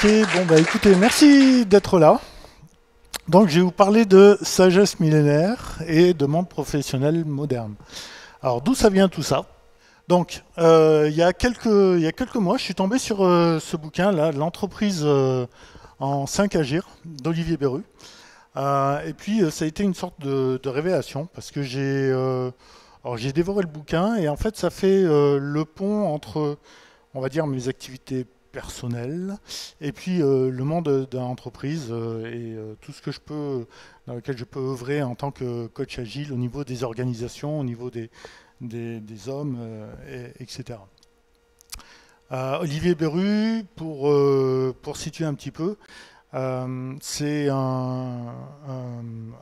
Bon bah écoutez, merci d'être là. Donc je vais vous parler de sagesse millénaire et de monde professionnel moderne. Alors d'où ça vient tout ça? Donc il y a quelques mois, je suis tombé sur ce bouquin-là, L'entreprise en 5 agir d'Olivier Berru. Et puis ça a été une sorte de révélation parce que j'ai dévoré le bouquin et en fait ça fait le pont entre, on va dire, mes activités personnelles et puis le monde de l'entreprise et tout ce que je peux, dans lequel je peux œuvrer en tant que coach agile au niveau des organisations, au niveau des hommes, etc. Olivier Berru, pour situer un petit peu, c'est un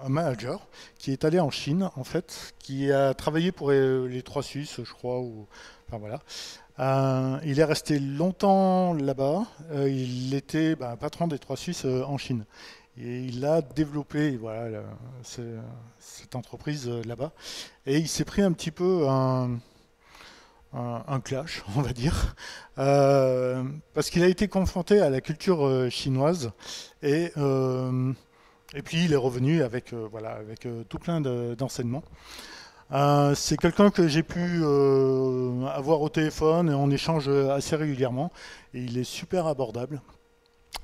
manager qui est allé en Chine, en fait, qui a travaillé pour les Trois Suisses, je crois, enfin voilà. Il est resté longtemps là-bas. Il était patron des Trois Suisses en Chine. Et il a développé voilà, cette entreprise là-bas. Et il s'est pris un petit peu un clash, on va dire, parce qu'il a été confronté à la culture chinoise et puis il est revenu avec, voilà, avec tout plein d'enseignements. C'est quelqu'un que j'ai pu avoir au téléphone et on échange assez régulièrement et il est super abordable.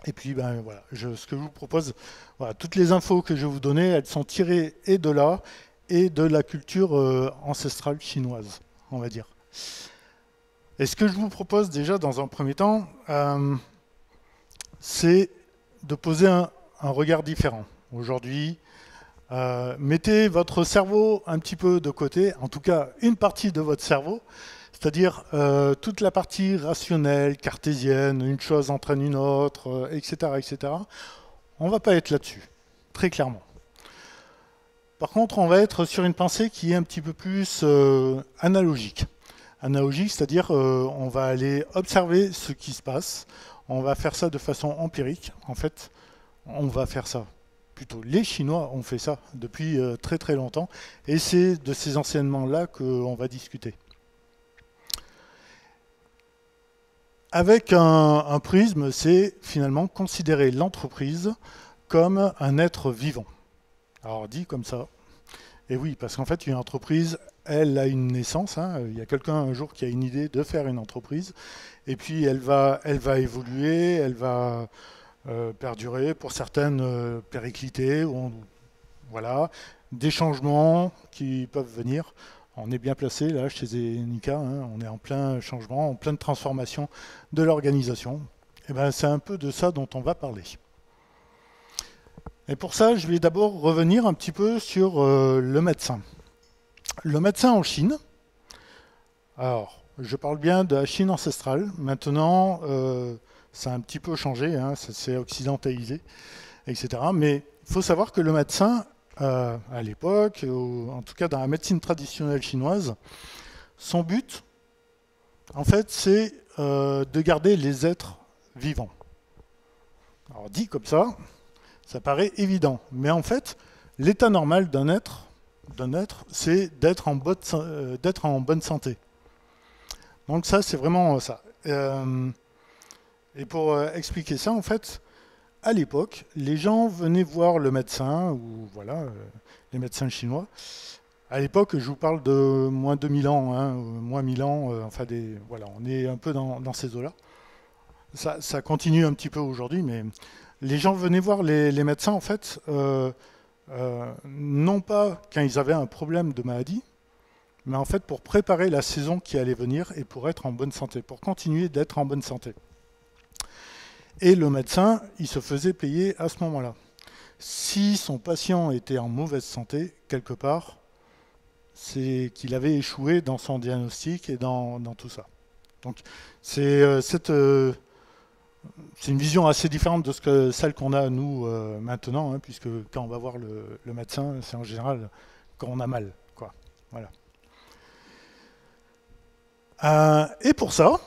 Et puis voilà, ce que je vous propose, voilà, toutes les infos que je vais vous donner, elles sont tirées et de là et de la culture ancestrale chinoise, on va dire. Et ce que je vous propose déjà dans un premier temps, c'est de poser un regard différent. Aujourd'hui, mettez votre cerveau un petit peu de côté, en tout cas une partie de votre cerveau, c'est-à-dire toute la partie rationnelle, cartésienne, une chose entraîne une autre, etc., etc. On ne va pas être là-dessus, très clairement. Par contre, on va être sur une pensée qui est un petit peu plus analogique. Analogique, c'est-à-dire on va aller observer ce qui se passe, on va faire ça de façon empirique. En fait, on va faire ça. Plutôt, les Chinois ont fait ça depuis très très longtemps, et c'est de ces enseignements-là qu'on va discuter. Avec un prisme, c'est finalement considérer l'entreprise comme un être vivant. Alors dit comme ça, et oui, parce qu'en fait, une entreprise, elle a une naissance. Hein. Il y a quelqu'un un jour qui a une idée de faire une entreprise, et puis elle va évoluer, elle va perdurer, pour certaines péricliter, voilà, des changements qui peuvent venir. On est bien placé là chez Zenica, hein, on est en plein changement, en pleine transformation de l'organisation. Et ben, c'est un peu de ça dont on va parler. Et pour ça, je vais d'abord revenir un petit peu sur le médecin. Le médecin en Chine, alors je parle bien de la Chine ancestrale, maintenant ça a un petit peu changé, hein, ça s'est occidentalisé, etc. Mais il faut savoir que le médecin, à l'époque, en tout cas dans la médecine traditionnelle chinoise, son but, en fait, c'est de garder les êtres vivants. Alors dit comme ça paraît évident, mais en fait, l'état normal d'un être, c'est d'être en bonne santé. Donc ça, c'est vraiment ça. Et pour expliquer ça, en fait, à l'époque, les gens venaient voir le médecin, ou voilà, les médecins chinois. À l'époque, je vous parle de moins 2000 ans, hein, moins 1000 ans, enfin voilà, on est un peu dans ces eaux-là. Ça continue un petit peu aujourd'hui, mais les gens venaient voir les médecins, en fait, non pas quand ils avaient un problème de maladie, mais en fait pour préparer la saison qui allait venir et pour être en bonne santé, pour continuer d'être en bonne santé. Et le médecin, il se faisait payer à ce moment-là. Si son patient était en mauvaise santé, quelque part, c'est qu'il avait échoué dans son diagnostic et dans tout ça. Donc c'est une vision assez différente de celle qu'on a nous maintenant, hein, puisque quand on va voir le médecin, c'est en général quand on a mal, quoi. Voilà. Et pour ça,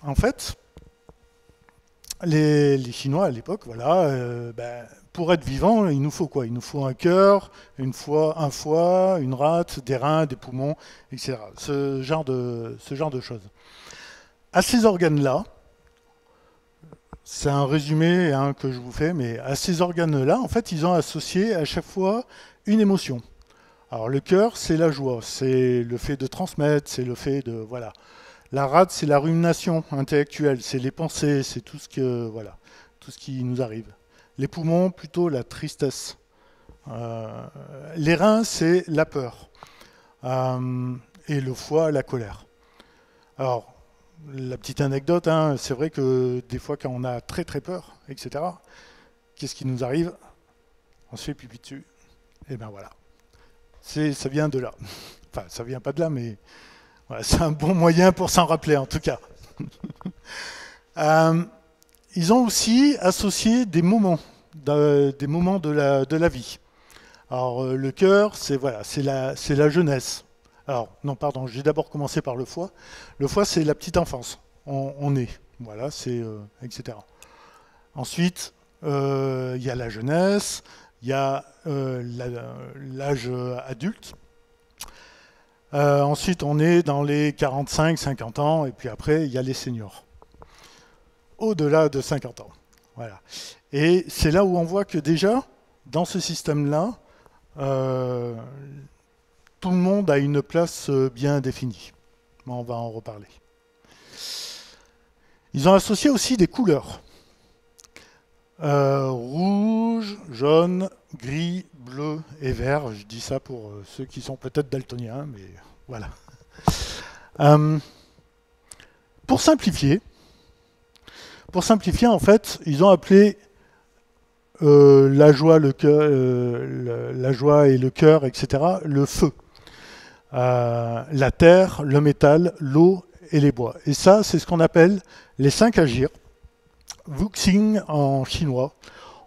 en fait, les Chinois à l'époque, voilà, pour être vivant, il nous faut quoi? Il nous faut un cœur, un foie, une rate, des reins, des poumons, etc. Ce genre de choses. À ces organes-là, c'est un résumé hein, que je vous fais, mais à ces organes-là, en fait, ils ont associé à chaque fois une émotion. Alors le cœur, c'est la joie, c'est le fait de transmettre, c'est le fait de voilà. La rate, c'est la rumination intellectuelle, c'est les pensées, c'est tout ce que voilà, tout ce qui nous arrive. Les poumons, plutôt la tristesse. Les reins, c'est la peur. Et le foie, la colère. Alors, la petite anecdote, hein, c'est vrai que des fois, quand on a très très peur, etc., qu'est-ce qui nous arrive? On se fait pipi dessus. Et ben voilà. Ça vient de là. Enfin, ça vient pas de là, mais voilà, c'est un bon moyen pour s'en rappeler, en tout cas. Ils ont aussi associé des moments de la vie. Alors, le cœur, c'est voilà, c'est la jeunesse. Alors, non, pardon, j'ai d'abord commencé par le foie. Le foie, c'est la petite enfance. On est, voilà, c'est etc. Ensuite, il y a la jeunesse, il y a l'âge adulte. Ensuite, on est dans les 45-50 ans, et puis après, il y a les seniors. Au-delà de 50 ans. Voilà. Et c'est là où on voit que déjà, dans ce système-là, tout le monde a une place bien définie. Mais on va en reparler. Ils ont associé aussi des couleurs. Rouge, jaune, gris, bleu et vert. Je dis ça pour ceux qui sont peut-être daltoniens, mais voilà. Pour simplifier, en fait, ils ont appelé la joie, le cœur, la joie et le cœur, etc., le feu. La terre, le métal, l'eau et les bois. Et ça, c'est ce qu'on appelle les 5 agirs. Wuxing en chinois.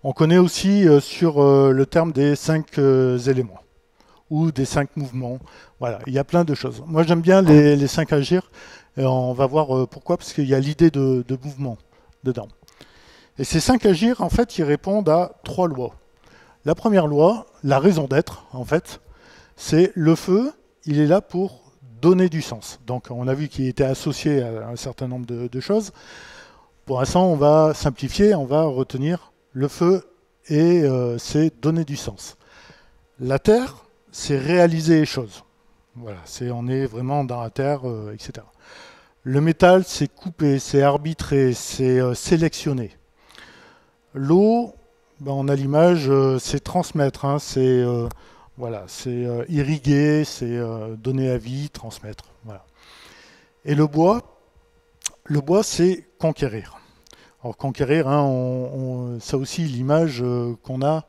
On connaît aussi sur le terme des 5 éléments ou des 5 mouvements. Voilà, il y a plein de choses. Moi, j'aime bien les 5 agirs. Et on va voir pourquoi, parce qu'il y a l'idée de mouvement dedans. Et ces 5 agirs, en fait, ils répondent à 3 lois. La première loi, la raison d'être, en fait, c'est le feu, il est là pour donner du sens. Donc, on a vu qu'il était associé à un certain nombre de choses. Pour l'instant, on va simplifier, on va retenir le feu et c'est donner du sens. La terre, c'est réaliser les choses. Voilà, on est vraiment dans la terre, etc. Le métal, c'est couper, c'est arbitrer, c'est sélectionner. L'eau, ben, on a l'image, c'est transmettre, hein, c'est voilà, irriguer, c'est donner à vie, transmettre. Voilà. Et le bois, c'est conquérir. Alors conquérir, hein, ça aussi, l'image qu'on a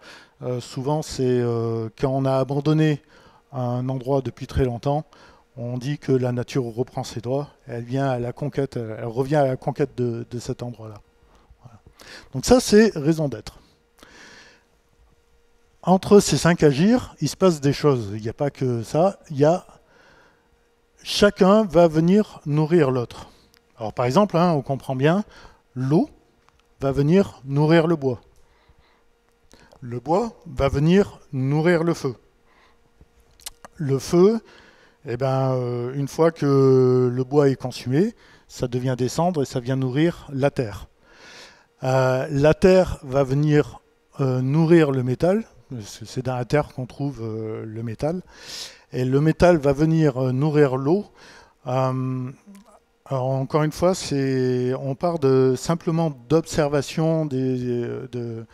souvent, c'est quand on a abandonné un endroit depuis très longtemps, on dit que la nature reprend ses droits, elle vient à la conquête, elle revient à la conquête de cet endroit-là. Voilà. Donc ça, c'est raison d'être. Entre ces 5 agirs, il se passe des choses. Il n'y a pas que ça. Chacun va venir nourrir l'autre. Alors par exemple, hein, on comprend bien, l'eau va venir nourrir le bois. Le bois va venir nourrir le feu. Le feu, eh ben, une fois que le bois est consumé, ça devient des cendres et ça vient nourrir la terre. La terre va venir nourrir le métal. C'est dans la terre qu'on trouve le métal. Et le métal va venir nourrir l'eau. Alors encore une fois, on part simplement d'observation des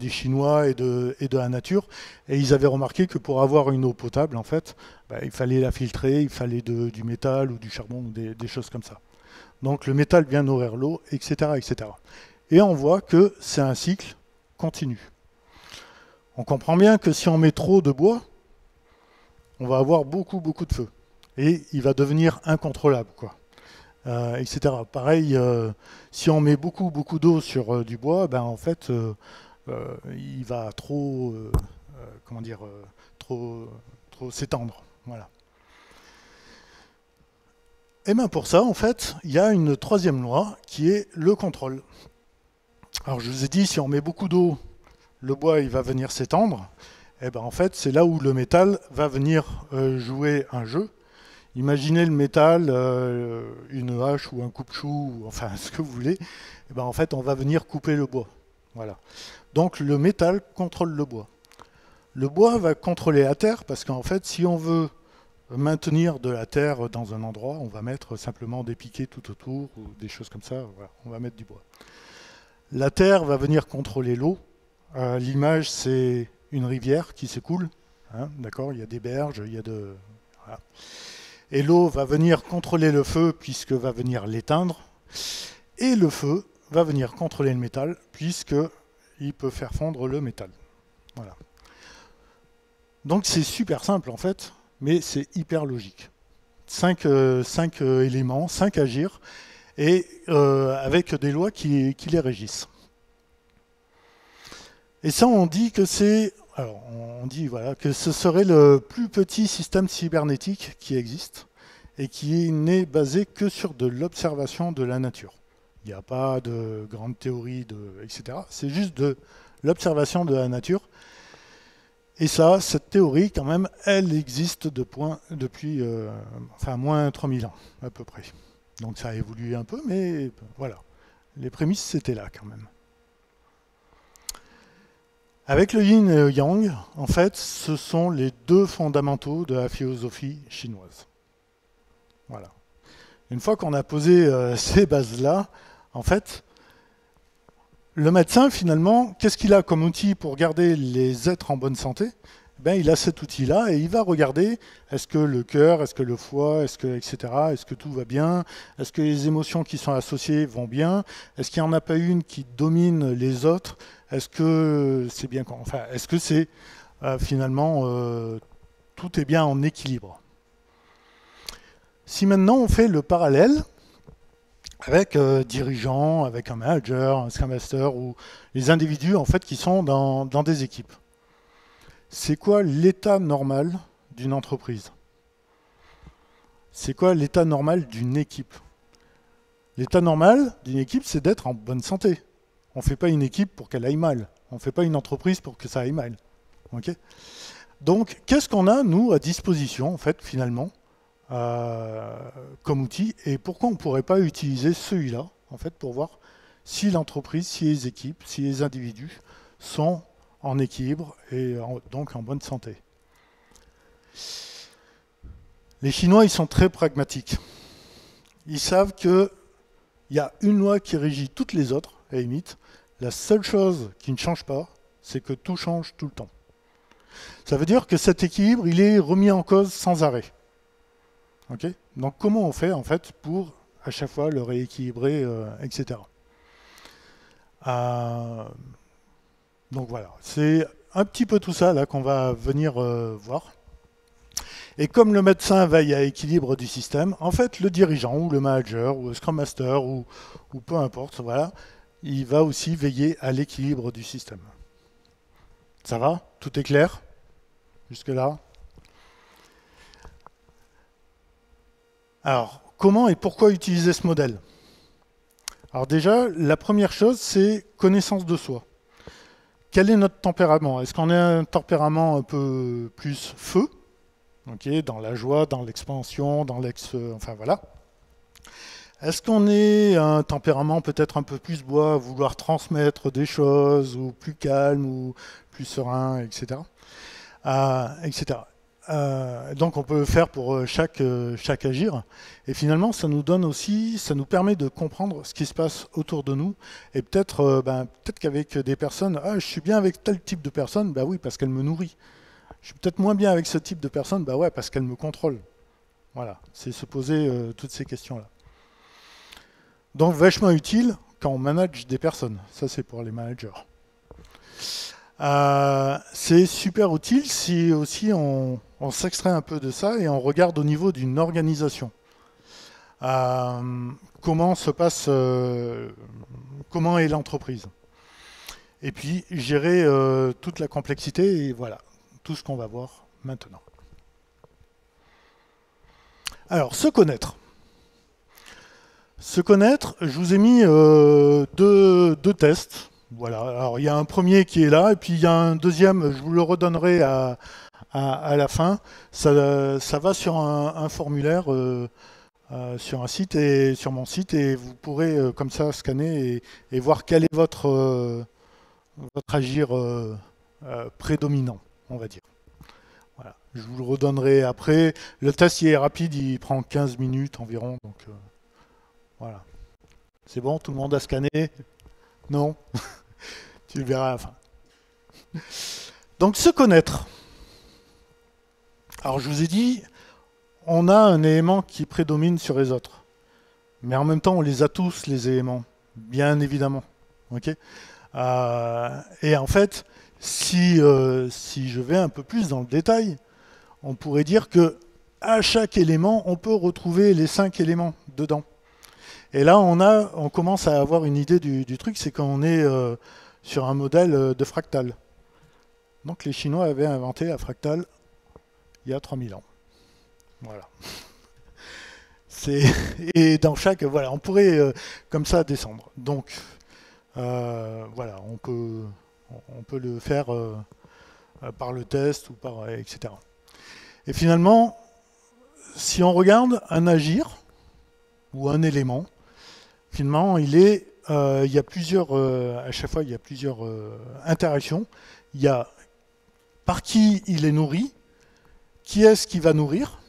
Chinois et de la nature. Et ils avaient remarqué que pour avoir une eau potable, en fait, il fallait la filtrer, il fallait du métal ou du charbon ou des choses comme ça. Donc le métal vient nourrir l'eau, etc., etc. Et on voit que c'est un cycle continu. On comprend bien que si on met trop de bois, on va avoir beaucoup de feu. Et il va devenir incontrôlable, quoi. Etc. Pareil, si on met beaucoup d'eau sur du bois, ben en fait, il va trop s'étendre. Voilà. Et bien pour ça, en fait, il y a une troisième loi qui est le contrôle. Alors je vous ai dit, si on met beaucoup d'eau, le bois il va venir s'étendre. Et ben en fait, c'est là où le métal va venir jouer un jeu. Imaginez le métal, une hache ou un coupe-chou, ou enfin ce que vous voulez. Et ben, en fait, on va venir couper le bois. Voilà. Donc le métal contrôle le bois. Le bois va contrôler la terre parce qu'en fait, si on veut maintenir de la terre dans un endroit, on va mettre simplement des piquets tout autour ou des choses comme ça. Voilà, on va mettre du bois. La terre va venir contrôler l'eau. L'image, c'est une rivière qui s'écoule. Hein, d'accord, il y a des berges, il y a de... Voilà. Et l'eau va venir contrôler le feu puisque va venir l'éteindre. Et le feu va venir contrôler le métal puisque il peut faire fondre le métal. Voilà. Donc c'est super simple en fait, mais c'est hyper logique. 5 éléments, 5 agir, et avec des lois qui les régissent. Et ça, on dit que c'est... Alors, on dit voilà, que ce serait le plus petit système cybernétique qui existe et qui n'est basé que sur de l'observation de la nature. Il n'y a pas de grande théorie, etc. C'est juste de l'observation de la nature. Et ça, cette théorie, quand même, elle existe depuis enfin, moins 3000 ans, à peu près. Donc ça a évolué un peu, mais voilà. Les prémices, c'était là, quand même. Avec le yin et le yang, en fait, ce sont les deux fondamentaux de la philosophie chinoise. Voilà. Une fois qu'on a posé ces bases-là, en fait, le médecin, finalement, qu'est-ce qu'il a comme outil pour garder les êtres en bonne santé? Ben, il a cet outil-là et il va regarder est-ce que le cœur, est-ce que le foie, est-ce que, etc., est-ce que tout va bien, est-ce que les émotions qui sont associées vont bien, est-ce qu'il n'y en a pas une qui domine les autres, est-ce que c'est bien, enfin, est-ce que c'est finalement tout est bien en équilibre. Si maintenant on fait le parallèle avec dirigeants, avec un manager, un Scrum Master ou les individus en fait qui sont dans des équipes. C'est quoi l'état normal d'une entreprise? C'est quoi l'état normal d'une équipe? L'état normal d'une équipe, c'est d'être en bonne santé. On ne fait pas une équipe pour qu'elle aille mal. On ne fait pas une entreprise pour que ça aille mal. Okay. Donc, qu'est-ce qu'on a, nous, à disposition, en fait, finalement, comme outil, et pourquoi on ne pourrait pas utiliser celui-là, en fait, pour voir si l'entreprise, si les équipes, si les individus sont en équilibre et donc en bonne santé. Les Chinois, ils sont très pragmatiques. Ils savent qu'il y a une loi qui régit toutes les autres, à la limite. La seule chose qui ne change pas, c'est que tout change tout le temps. Ça veut dire que cet équilibre, il est remis en cause sans arrêt. Okay. Donc comment on fait en fait pour à chaque fois le rééquilibrer, etc. Donc voilà, c'est un petit peu tout ça là qu'on va venir voir. Et comme le médecin veille à l'équilibre du système, en fait le dirigeant ou le manager ou le Scrum Master ou peu importe, voilà, il va aussi veiller à l'équilibre du système. Ça va? Tout est clair? Jusque-là? Alors, comment et pourquoi utiliser ce modèle? Alors déjà, la première chose, c'est connaissance de soi. Quel est notre tempérament? Est-ce qu'on a un tempérament un peu plus feu, okay, dans la joie, dans l'expansion, dans enfin voilà. Est-ce qu'on est un tempérament peut-être un peu plus bois, vouloir transmettre des choses, ou plus calme, ou plus serein, etc. etc. Donc on peut le faire pour chaque agir. Et finalement, ça nous donne aussi, ça nous permet de comprendre ce qui se passe autour de nous. Et peut-être qu'avec des personnes, je suis bien avec tel type de personne, bah oui, parce qu'elle me nourrit. Je suis peut-être moins bien avec ce type de personne, bah ouais, parce qu'elle me contrôle. Voilà, c'est se poser toutes ces questions-là. Donc vachement utile quand on manage des personnes. Ça, c'est pour les managers. C'est super utile si aussi on s'extrait un peu de ça et on regarde au niveau d'une organisation. Comment se passe, comment est l'entreprise. Et puis gérer toute la complexité et voilà, tout ce qu'on va voir maintenant. Alors, se connaître. Se connaître, je vous ai mis deux tests. Voilà. Alors, il y a un premier qui est là, et puis il y a un deuxième, je vous le redonnerai à la fin, ça va sur un formulaire sur un site et sur mon site et vous pourrez comme ça scanner et voir quel est votre agir prédominant, on va dire. Voilà. Je vous le redonnerai après. Le test il est rapide, il prend 15 minutes environ. Donc voilà. C'est bon, tout le monde a scanné? Non? Tu le verras à la fin. Donc se connaître. Alors je vous ai dit, on a un élément qui prédomine sur les autres. Mais en même temps, on les a tous, les éléments. Bien évidemment. Ok. Et en fait, si je vais un peu plus dans le détail, on pourrait dire que à chaque élément, on peut retrouver les 5 éléments dedans. Et là, on commence à avoir une idée du truc, c'est qu'on est sur un modèle de fractal. Donc les Chinois avaient inventé la fractale il y a 3000 ans. Voilà. Et dans chaque, voilà, on pourrait comme ça descendre. Donc voilà, on peut le faire par le test ou par etc. Et finalement, si on regarde un agir ou un élément, finalement, il y a plusieurs, à chaque fois, il y a plusieurs interactions. Il y a par qui il est nourri, qui est-ce qui va nourrir,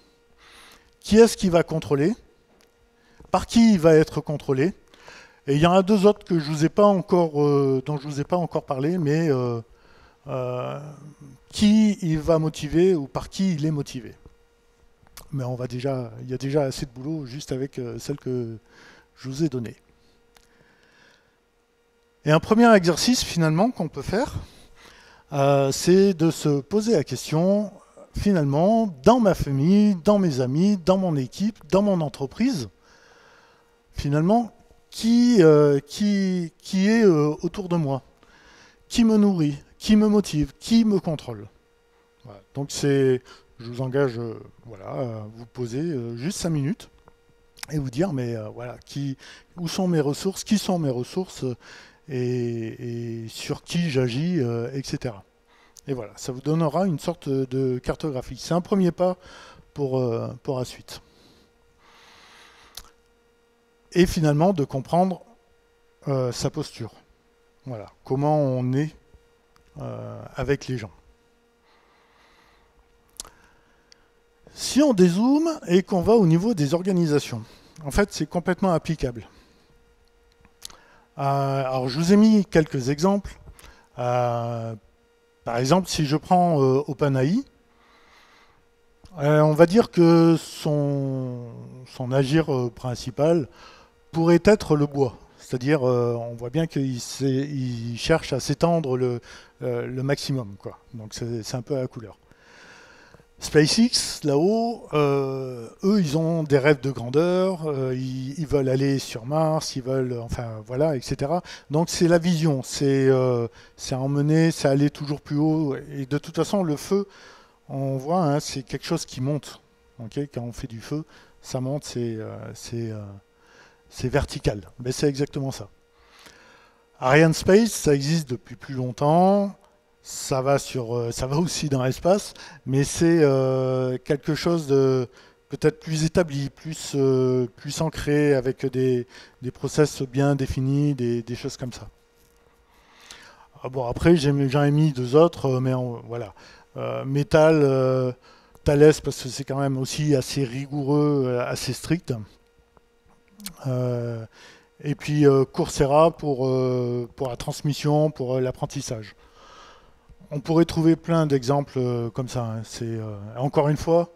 qui est-ce qui va contrôler, par qui il va être contrôlé. Et il y en a deux autres que je vous ai pas encore, dont je vous ai pas encore parlé, mais qui il va motiver ou par qui il est motivé. Mais il y a déjà assez de boulot juste avec celle que je vous ai donnée. Et un premier exercice finalement qu'on peut faire, c'est de se poser la question, finalement, dans ma famille, dans mes amis, dans mon équipe, dans mon entreprise, finalement, qui est autour de moi, qui me nourrit, qui me motive, qui me contrôle. Voilà. Donc je vous engage voilà, à vous poser juste 5 minutes et vous dire, mais voilà, où sont mes ressources, qui sont mes ressources et sur qui j'agis, etc. Et voilà, ça vous donnera une sorte de cartographie. C'est un premier pas pour la suite. Et finalement, de comprendre sa posture. Voilà, comment on est avec les gens. Si on dézoome et qu'on va au niveau des organisations, en fait, c'est complètement applicable. Alors, je vous ai mis quelques exemples. Par exemple, si je prends OpenAI, on va dire que son agir principal pourrait être le bois. C'est-à-dire, on voit bien qu'il cherche à s'étendre le maximum, quoi. Donc c'est un peu à la couleur. SpaceX, là-haut, eux, ils ont des rêves de grandeur, ils veulent aller sur Mars, ils veulent, enfin, voilà, etc. Donc c'est la vision, c'est emmener, c'est aller toujours plus haut. Et de toute façon, le feu, on voit, hein, c'est quelque chose qui monte. Okay, quand on fait du feu, ça monte, c'est vertical. Mais c'est exactement ça. Arianespace, ça existe depuis plus longtemps. Ça va aussi dans l'espace, mais c'est quelque chose de peut-être plus établi, plus ancré, avec des process bien définis, des choses comme ça. Ah bon, après, j'en ai mis deux autres, mais voilà. Metal, Thales, parce que c'est quand même aussi assez rigoureux, assez strict. Et puis Coursera pour la transmission, pour l'apprentissage. On pourrait trouver plein d'exemples comme ça. Hein. Encore une fois,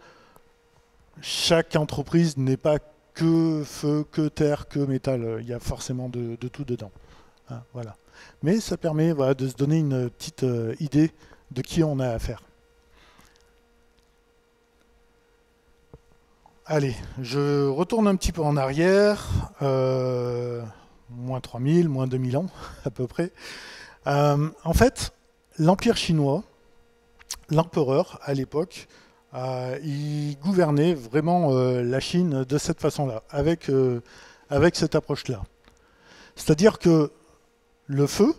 chaque entreprise n'est pas que feu, que terre, que métal. Il y a forcément de tout dedans. Hein, voilà. Mais ça permet voilà, de se donner une petite idée de qui on a affaire. Allez, je retourne un petit peu en arrière. Moins 3000, moins 2000 ans à peu près. En fait, l'Empire chinois, l'empereur à l'époque, il gouvernait vraiment la Chine de cette façon-là, avec cette approche-là. C'est-à-dire que le feu,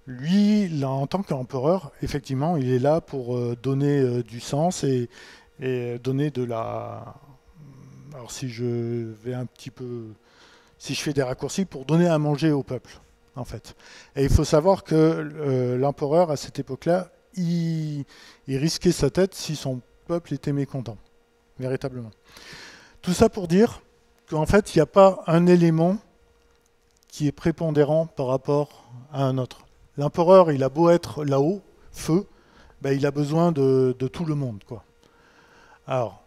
Lui, là, en tant qu'empereur, effectivement, il est là pour donner du sens et donner de la... Alors si je vais un petit peu... Si je fais des raccourcis, pour donner à manger au peuple, en fait. Et il faut savoir que l'empereur, à cette époque-là, il risquait sa tête si son peuple était mécontent, véritablement. Tout ça pour dire qu'en fait, il n'y a pas un élément qui est prépondérant par rapport à un autre. L'empereur, il a beau être là-haut, feu, ben, il a besoin de tout le monde, quoi. Alors,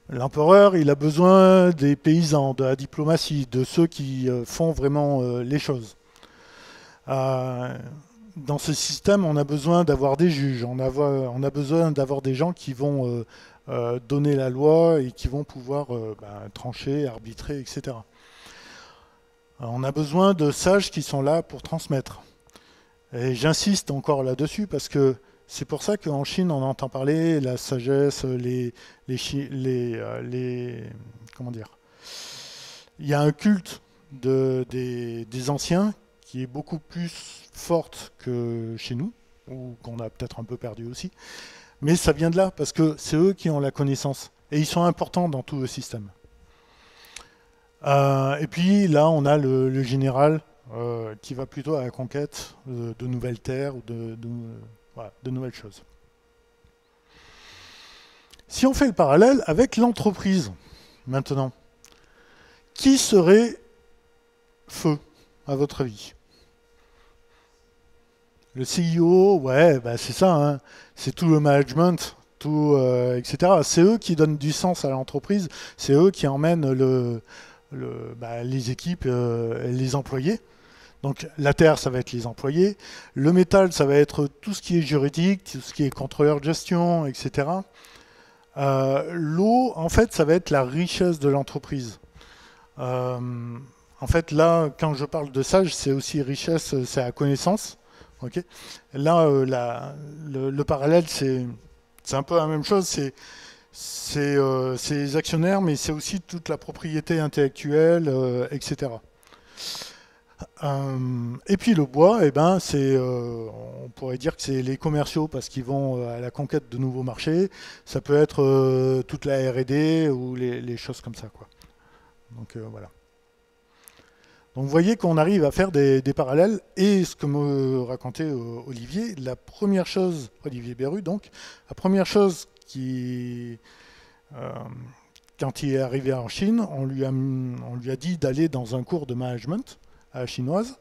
l'empereur, il a besoin des paysans, de la diplomatie, de ceux qui font vraiment les choses. Euh, dans ce système, on a besoin d'avoir des juges, on a besoin d'avoir des gens qui vont donner la loi et qui vont pouvoir trancher, arbitrer, etc. On a besoin de sages qui sont là pour transmettre. Et j'insiste encore là-dessus parce que c'est pour ça qu'en Chine, on entend parler la sagesse, comment dire. Il y a un culte des anciens qui est beaucoup plus forte que chez nous, ou qu'on a peut-être un peu perdu aussi. Mais ça vient de là, parce que c'est eux qui ont la connaissance. Et ils sont importants dans tout le système. Et puis là, on a le général qui va plutôt à la conquête de nouvelles terres ou voilà, de nouvelles choses. Si on fait le parallèle avec l'entreprise, maintenant, qui serait feu, à votre avis? Le CEO, ouais, bah c'est ça, hein. C'est tout le management, tout, etc. C'est eux qui donnent du sens à l'entreprise, c'est eux qui emmènent les équipes et les employés. Donc la terre, ça va être les employés. Le métal, ça va être tout ce qui est juridique, tout ce qui est contrôleur de gestion, etc. L'eau, en fait, ça va être la richesse de l'entreprise. Euh, En fait, là, quand je parle de sage, c'est aussi richesse, c'est la connaissance. Ok. Là, le parallèle, c'est un peu la même chose. C'est les actionnaires, mais c'est aussi toute la propriété intellectuelle, etc. Et puis le bois, eh ben, on pourrait dire que c'est les commerciaux parce qu'ils vont à la conquête de nouveaux marchés. Ça peut être toute la R&D ou les choses comme ça, quoi. Donc voilà. Donc vous voyez qu'on arrive à faire des parallèles. Et ce que me racontait Olivier, la première chose, Olivier Beru, donc, la première chose euh, quand il est arrivé en Chine, on lui a dit d'aller dans un cours de management à la chinoise,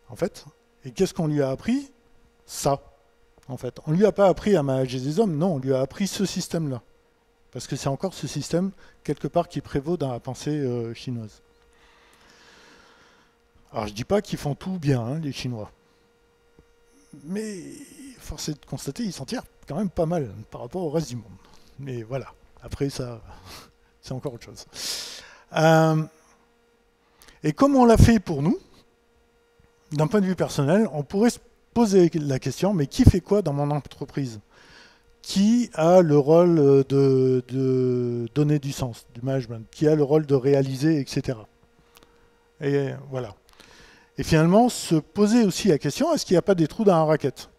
en fait. Et qu'est-ce qu'on lui a appris? Ça, en fait. On lui a pas appris à manager des hommes, non, on lui a appris ce système-là. Parce que c'est encore ce système, quelque part, qui prévaut dans la pensée chinoise. Alors je dis pas qu'ils font tout bien, hein, les Chinois. Mais force est de constater, ils s'en tirent quand même pas mal par rapport au reste du monde. Mais voilà, après ça, c'est encore autre chose. Euh, et comme on l'a fait pour nous, d'un point de vue personnel, on pourrait se poser la question, mais qui fait quoi dans mon entreprise? Qui a le rôle de donner du sens, du management? Qui a le rôle de réaliser, etc. Et voilà. Et finalement, se poser aussi la question, est-ce qu'il n'y a pas des trous dans la raquette?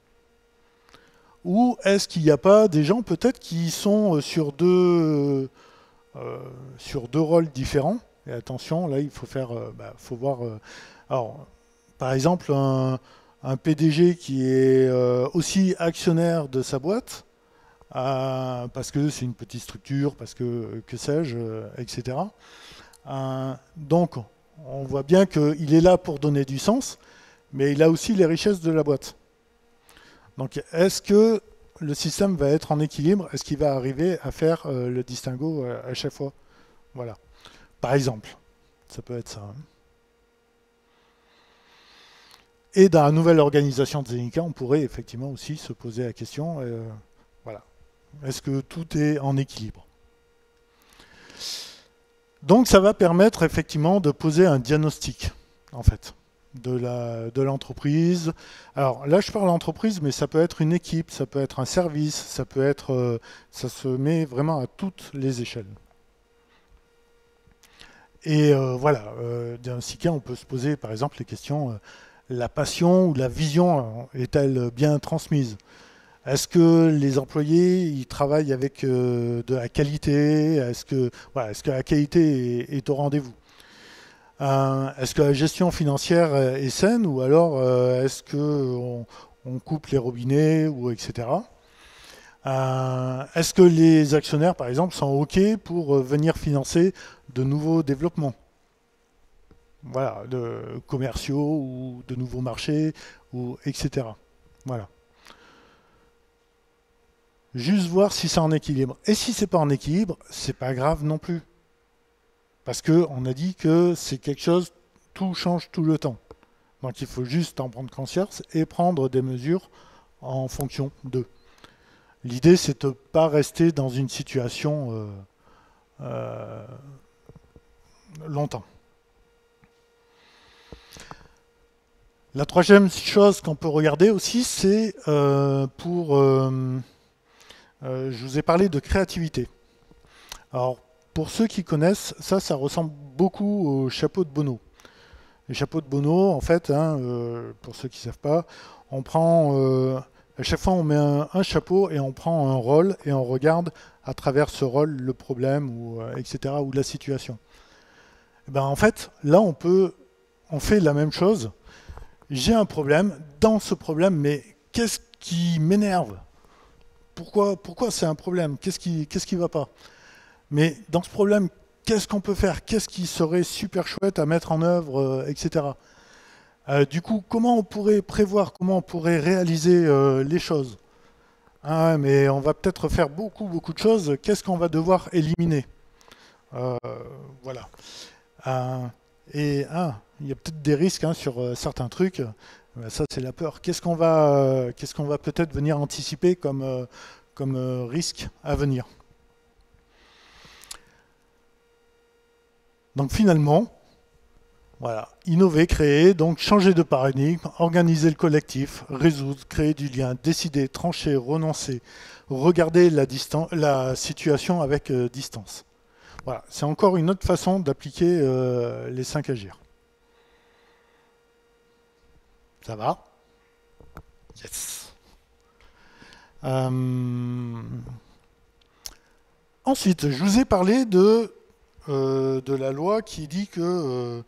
Ou est-ce qu'il n'y a pas des gens peut-être qui sont sur deux rôles différents? Et attention, là, il faut faut voir. Alors, par exemple, un PDG qui est aussi actionnaire de sa boîte, parce que c'est une petite structure, parce que sais-je, etc. Donc, on voit bien qu'il est là pour donner du sens, mais il a aussi les richesses de la boîte. Donc, est-ce que le système va être en équilibre? Est-ce qu'il va arriver à faire le distinguo à chaque fois? Voilà. Par exemple, ça peut être ça, hein. Et dans la nouvelle organisation de Zenica, on pourrait effectivement aussi se poser la question, voilà, est-ce que tout est en équilibre? Donc ça va permettre effectivement de poser un diagnostic, en fait, de l'entreprise. Alors là, je parle d'entreprise, mais ça peut être une équipe, ça peut être un service, ça peut être, ça se met vraiment à toutes les échelles. Et voilà, diagnostiquer, on peut se poser par exemple les questions, la passion ou la vision est-elle bien transmise? Est-ce que les employés ils travaillent avec de la qualité? Est-ce que la qualité est au rendez-vous? Est-ce que la gestion financière est saine ou alors est-ce que on coupe les robinets ou etc. Est-ce que les actionnaires, par exemple, sont OK pour venir financer de nouveaux développements? Voilà, de commerciaux ou de nouveaux marchés, ou etc. Voilà. Juste voir si c'est en équilibre. Et si c'est pas en équilibre, c'est pas grave non plus. Parce que on a dit que c'est quelque chose, tout change tout le temps. Donc il faut juste en prendre conscience et prendre des mesures en fonction d'eux. L'idée, c'est de ne pas rester dans une situation euh, longtemps. La troisième chose qu'on peut regarder aussi, c'est je vous ai parlé de créativité. Alors, pour ceux qui connaissent, ça ressemble beaucoup au chapeau de Bono. Les chapeaux de Bono, en fait, pour ceux qui ne savent pas, on prend à chaque fois on met un chapeau et on prend un rôle et on regarde à travers ce rôle le problème ou etc. ou la situation. Et ben en fait, là on fait la même chose. J'ai un problème, dans ce problème, mais qu'est-ce qui m'énerve? Pourquoi c'est un problème? Qu'est-ce qui va pas? Mais dans ce problème, qu'est-ce qu'on peut faire? Qu'est-ce qui serait super chouette à mettre en œuvre, etc. Du coup, comment on pourrait prévoir, comment on pourrait réaliser les choses? Mais on va peut-être faire beaucoup de choses. Qu'est-ce qu'on va devoir éliminer? Euh, voilà. Euh, il y a peut-être des risques sur certains trucs. Ça, c'est la peur. Qu'est-ce qu'on va peut-être venir anticiper comme risque à venir? Donc finalement, voilà, innover, créer, donc changer de paradigme, organiser le collectif, résoudre, créer du lien, décider, trancher, renoncer, regarder la situation avec distance. Voilà, c'est encore une autre façon d'appliquer les 5 agir. Ça va? Yes. Ensuite, je vous ai parlé de la loi qui dit que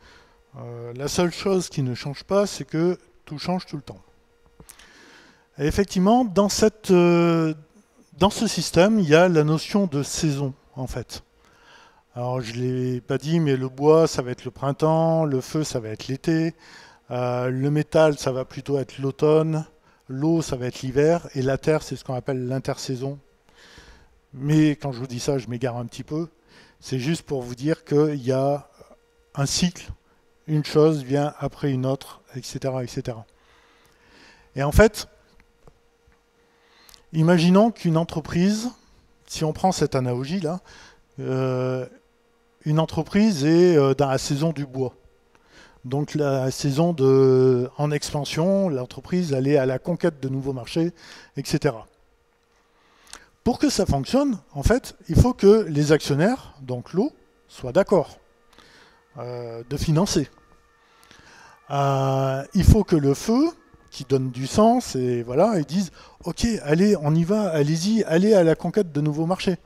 la seule chose qui ne change pas, c'est que tout change tout le temps. Et effectivement, dans ce système, il y a la notion de saison, en fait. Alors, je ne l'ai pas dit, mais le bois, ça va être le printemps, le feu, ça va être l'été, le métal, ça va plutôt être l'automne, l'eau, ça va être l'hiver, et la terre, c'est ce qu'on appelle l'intersaison. Mais quand je vous dis ça, je m'égare un petit peu. C'est juste pour vous dire qu'il y a un cycle, une chose vient après une autre, etc., etc. Et en fait, imaginons qu'une entreprise, si on prend cette analogie-là, une entreprise est dans la saison du bois. Donc la saison en expansion, l'entreprise elle est à la conquête de nouveaux marchés, etc. Pour que ça fonctionne, en fait, il faut que les actionnaires, donc l'eau, soient d'accord de financer. Il faut que le feu, qui donne du sens, et voilà, ils disent ok, allez, on y va, allez-y, allez à la conquête de nouveaux marchés.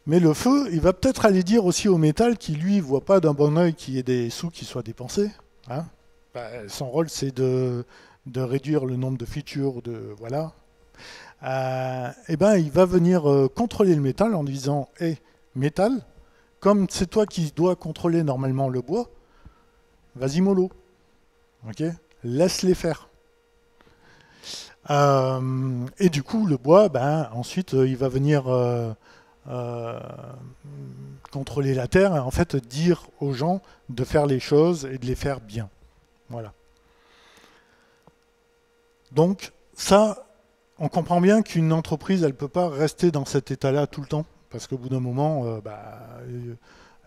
Mais le feu, il va peut-être aller dire aussi au métal qui, lui, ne voit pas d'un bon oeil qu'il y ait des sous qui soient dépensés. Son rôle, c'est de réduire le nombre de features, voilà. Il va venir contrôler le métal en disant hé, métal, comme c'est toi qui dois contrôler normalement le bois, vas-y mollo. Ok, laisse-les faire. Et du coup, le bois, ensuite, il va venir contrôler la terre et en fait dire aux gens de faire les choses et de les faire bien. Voilà. Donc ça, on comprend bien qu'une entreprise, elle ne peut pas rester dans cet état-là tout le temps, parce qu'au bout d'un moment, elle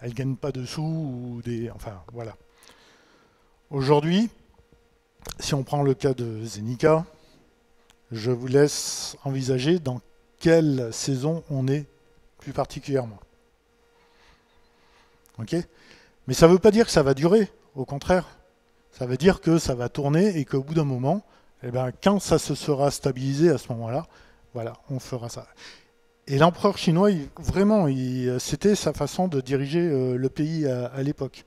ne gagne pas de sous ou enfin voilà. Aujourd'hui, si on prend le cas de Zenica, je vous laisse envisager dans quelle saison on est plus particulièrement. Ok? Mais ça ne veut pas dire que ça va durer, au contraire. Ça veut dire que ça va tourner et qu'au bout d'un moment, eh ben, quand ça se sera stabilisé à ce moment-là, voilà, on fera ça. Et l'empereur chinois, vraiment, c'était sa façon de diriger le pays à l'époque.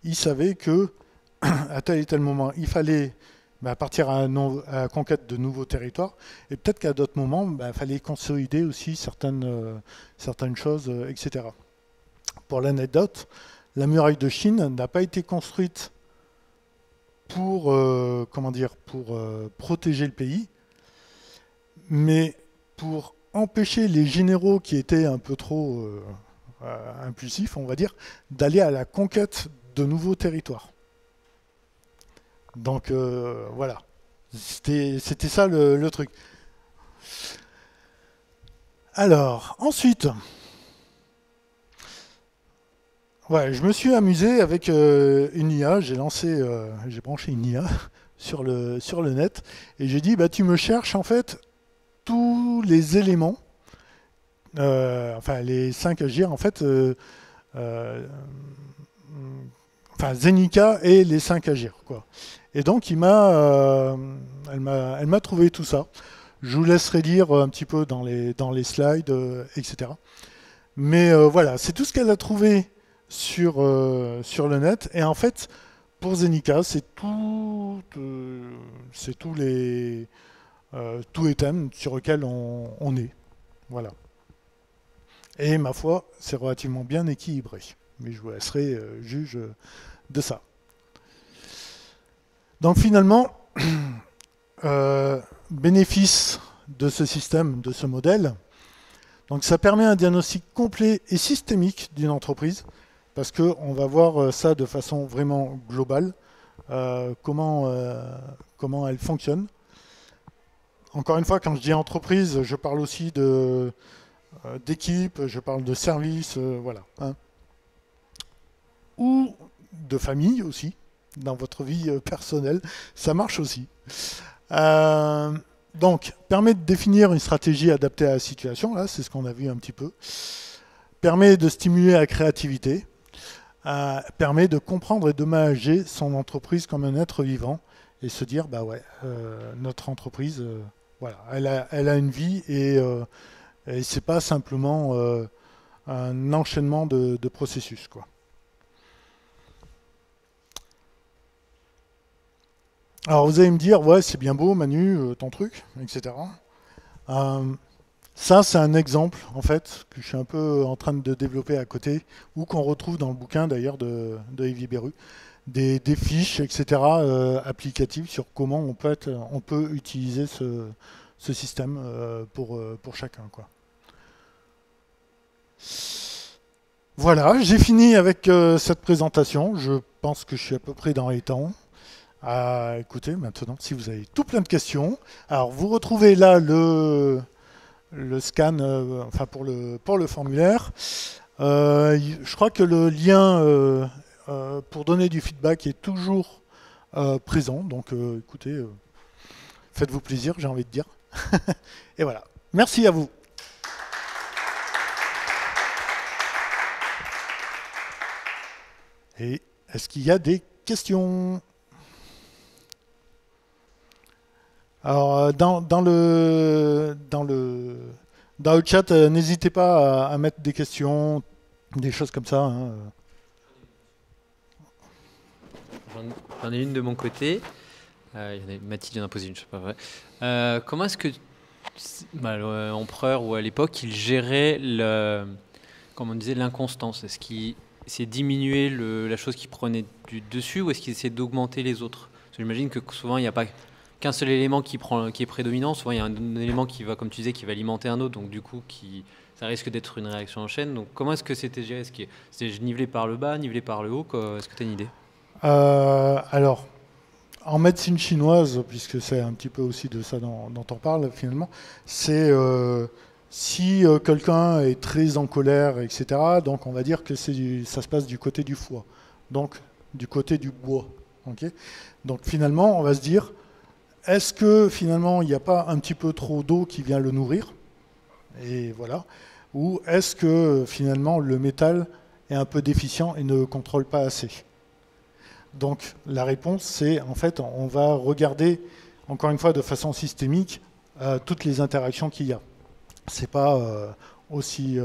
Il savait que à tel et tel moment, il fallait partir à la conquête de nouveaux territoires, et peut-être qu'à d'autres moments, il fallait consolider aussi certaines choses, etc. Pour l'anecdote, la muraille de Chine n'a pas été construite pour, pour protéger le pays, mais pour empêcher les généraux qui étaient un peu trop impulsifs, on va dire, d'aller à la conquête de nouveaux territoires. Donc voilà, c'était ça le truc. Alors, ensuite, ouais, je me suis amusé avec une IA, j'ai branché une IA sur le net, et j'ai dit, tu me cherches en fait tous les éléments, enfin les 5 agir, en fait, enfin Zenica et les 5 agir, quoi. Et donc elle m'a trouvé tout ça. Je vous laisserai lire un petit peu dans les slides, etc. Mais voilà, c'est tout ce qu'elle a trouvé sur le net. Et en fait, pour Zenica, c'est tous les thèmes sur lesquels on est. Voilà. Et ma foi, c'est relativement bien équilibré. Mais je vous laisserai juge de ça. Donc finalement, bénéfice de ce système, de ce modèle, donc ça permet un diagnostic complet et systémique d'une entreprise, parce qu'on va voir ça de façon vraiment globale, comment elle fonctionne. Encore une fois, quand je dis entreprise, je parle aussi d'équipe, je parle de service, voilà. Hein. Ou de famille aussi, dans votre vie personnelle, ça marche aussi. Donc, permet de définir une stratégie adaptée à la situation, là, c'est ce qu'on a vu un petit peu. Permet de stimuler la créativité. Permet de comprendre et de manager son entreprise comme un être vivant et se dire, notre entreprise, voilà, elle a une vie et c'est pas simplement un enchaînement de processus, quoi. Alors vous allez me dire, ouais, c'est bien beau, Manu, ton truc, etc. Ça, c'est un exemple, en fait, que je suis un peu en train de développer à côté, ou qu'on retrouve dans le bouquin, d'ailleurs, de Yves Beru, des fiches, etc., applicatives sur comment on peut utiliser ce système pour chacun, quoi. Voilà, j'ai fini avec cette présentation. Je pense que je suis à peu près dans les temps. Écoutez, maintenant, si vous avez tout plein de questions, alors vous retrouvez là le scan, enfin pour le formulaire. Je crois que le lien pour donner du feedback est toujours présent. Donc, écoutez, faites-vous plaisir, j'ai envie de dire. Et voilà. Merci à vous. Et est-ce qu'il y a des questions ? Alors, dans le chat, n'hésitez pas à mettre des questions, des choses comme ça. Hein. J'en ai une de mon côté. Mathilde en a posé une, je sais pas vrai. Comment est-ce que l'empereur ou à l'époque, il gérait comme on disait, l'inconstance? Est-ce qu'il essayait de diminuer la chose qui prenait du dessus ou est-ce qu'il essayait d'augmenter les autres? Parce que j'imagine que souvent, il n'y a pas qu'un seul élément qui est prédominant. Souvent, il y a un élément qui va, comme tu disais, qui va alimenter un autre. Donc, du coup, ça risque d'être une réaction en chaîne. Donc, comment est-ce que c'était géré? Est-ce que c'était nivelé par le bas, nivelé par le haut? Est-ce que tu as une idée? Alors, en médecine chinoise, puisque c'est un petit peu aussi de ça dont on parle finalement, c'est si quelqu'un est très en colère, etc., donc on va dire que ça se passe du côté du foie, donc du côté du bois. Okay, donc finalement, on va se dire, est-ce que finalement il n'y a pas un petit peu trop d'eau qui vient le nourrir? Et voilà. Ou est-ce que finalement le métal est un peu déficient et ne contrôle pas assez? Donc la réponse, c'est en fait, on va regarder, encore une fois, de façon systémique, toutes les interactions qu'il y a. C'est pas aussi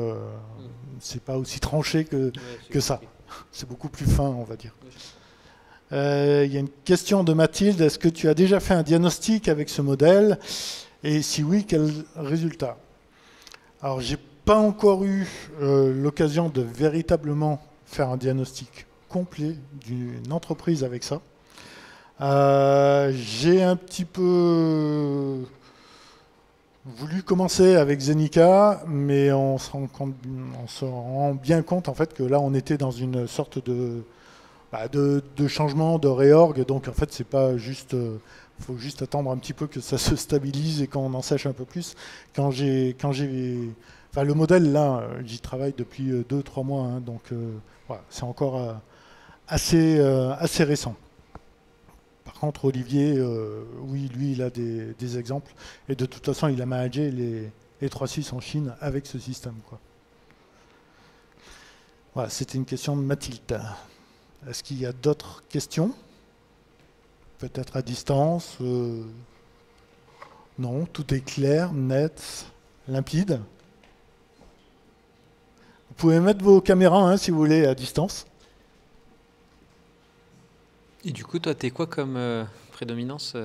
tranché que ça. C'est beaucoup plus fin, on va dire. Il y a une question de Mathilde. Est-ce que tu as déjà fait un diagnostic avec ce modèle? Et si oui, quel résultat? Alors, j'ai pas encore eu l'occasion de véritablement faire un diagnostic complet d'une entreprise avec ça. J'ai un petit peu voulu commencer avec Zenica, mais on se rend bien compte en fait que là on était dans une sorte de changement, de réorg, donc en fait c'est pas juste, faut juste attendre un petit peu que ça se stabilise et qu'on en sache un peu plus. Enfin, le modèle là, j'y travaille depuis 2-3 mois, hein, donc voilà, c'est encore assez récent. Par contre, Olivier, oui, lui, il a des exemples. Et de toute façon, il a managé les 3.6 en Chine avec ce système, quoi. Voilà, c'était une question de Mathilde. Est-ce qu'il y a d'autres questions? Peut-être à distance? Non, tout est clair, net, limpide. Vous pouvez mettre vos caméras, hein, si vous voulez, à distance. Et du coup, toi, t'es quoi comme prédominance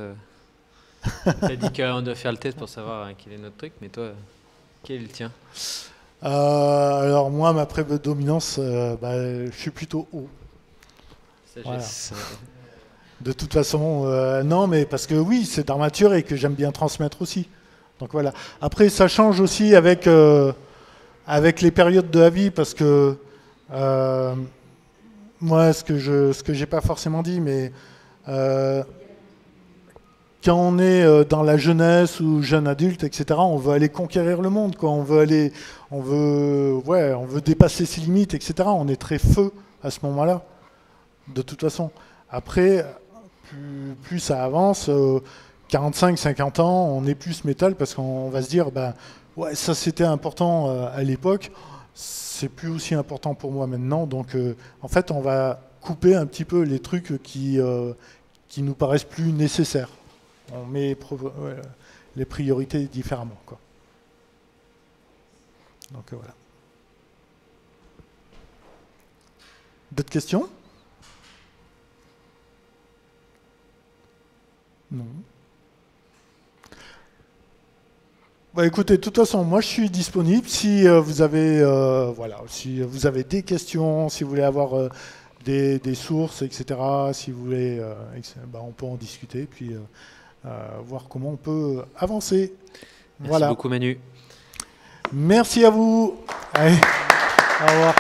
T'as dit qu'on doit faire le test pour savoir quel est notre truc, mais toi, quel est le tien? Alors moi, ma prédominance, je suis plutôt haut. Sagesse. Voilà. De toute façon, non, mais parce que oui, c'est d'armature et que j'aime bien transmettre aussi. Donc voilà. Après, ça change aussi avec les périodes de avis, parce que moi, ce que j'ai pas forcément dit, mais quand on est dans la jeunesse ou jeune adulte, etc., on veut aller conquérir le monde, quoi. On veut dépasser ses limites, etc. On est très feu à ce moment-là, de toute façon. Après, plus ça avance, 45, 50 ans, on est plus métal parce qu'on va se dire, ouais, ça c'était important à l'époque, c'est plus aussi important pour moi maintenant. Donc, en fait, on va couper un petit peu les trucs qui nous paraissent plus nécessaires. On met les priorités différemment, quoi. Donc voilà. D'autres questions? Non. Écoutez, de toute façon, moi je suis disponible. Si vous avez des questions, si vous voulez avoir des sources, etc., si vous voulez, on peut en discuter, puis voir comment on peut avancer. Merci beaucoup, Manu. Merci à vous. Allez, au revoir.